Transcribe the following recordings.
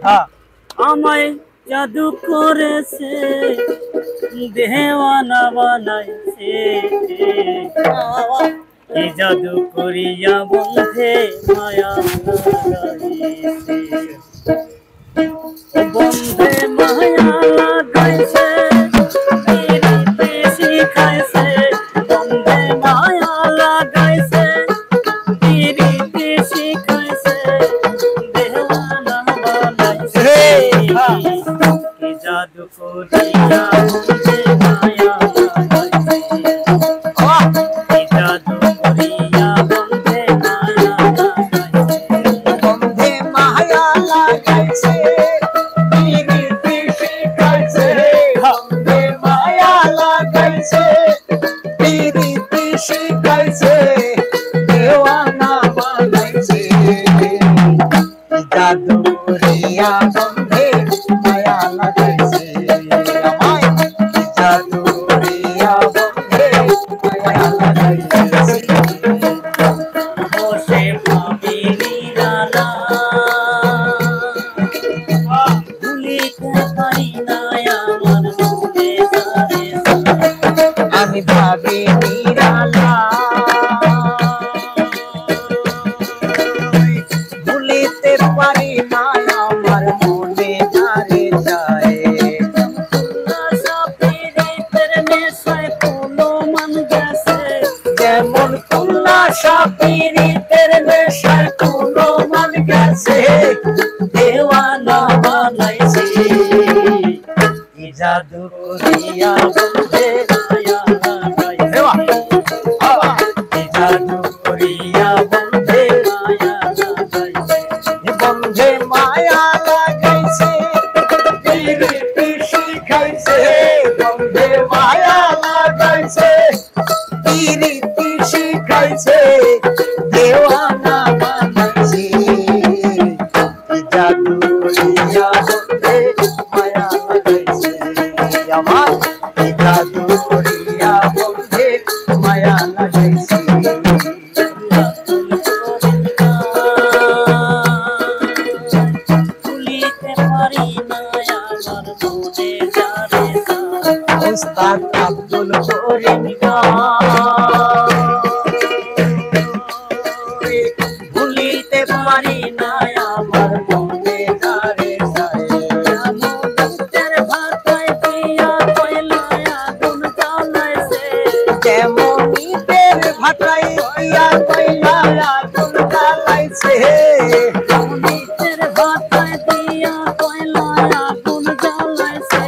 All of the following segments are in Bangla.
হ্যাঁ আমায় জাদু করেছে দেওয়ানা বানাইছে এই জাদু করিয়া বন্ধে মায়া লাগাইছে বন্ধে মায়া লাগাইছে পিরিতি শিখাইছে বন্ধে মায়া লাগাইছে পিরিতি শিখাইছে দেওয়ানা বানাইছে কি জাদু করিয়া বন্ধে মায়া লাগাইছে কি জাদু করিয়া বন্ধে মায়া লাগাইছে বন্ধে মায়া লাগাইছে পিরিতি শিখাইছে বন্ধে মায়া লাগাইছে পিরিতি শিখাইছে দেওয়ানা বানাইছে জাদু করিয়া বন্ধে মায়া লাগাইছে আমায় জাদু করিয়া বন্ধে মায়া লাগাইছে বসে ভাবি নিরালা ভুলিতে পারি না আমার মনে সারে আমি ভাবি নিরালা ভুলিতে পারি না আমার মনে হারে যায় সাপিরিতের নেশায় পুলো মন গেছে যেমন খুলনা সাপিরিতের নেশায় পুলো মন গেছে দেওয়ানা বানাইছে কি জাদু করিয়া বন্ধে মায়া লাগাইছে কি জাদু করিয়া বন্ধে মায়া লাগাইছে বন্ধে মায়া লাগাইছে পিরিতি শিখাইছে বন্ধে মায়া লাগাইছে পিরিতি শিখাইছে দেওয়ানা বানাইছে জাদু করিয়া বন্ধে মায়া লাগাইছে আমার জাদু করিয়া বন্ধে মায়া লাগাইছে ভুলিতে পারি না আমার মনে যারে ওস্তাদ আব্দুল করিম ভুলিতে পারি না আমার মনে যারে মুখের ভাতায় দিয়া কয়লা আগুন জ্বালাইছে যেমন ইটের ভাটাই দিয়া কয়লা আগুন জ্বালাইছে মুখের ভাতায় দিয়া কয়লা আগুন জ্বালাইছে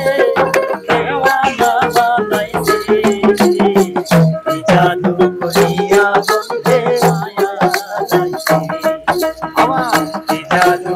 দেওয়ানা বানাইছে কি জাদু করিয়া বন্ধে মায়া লাগাইছে আমার কি জাদু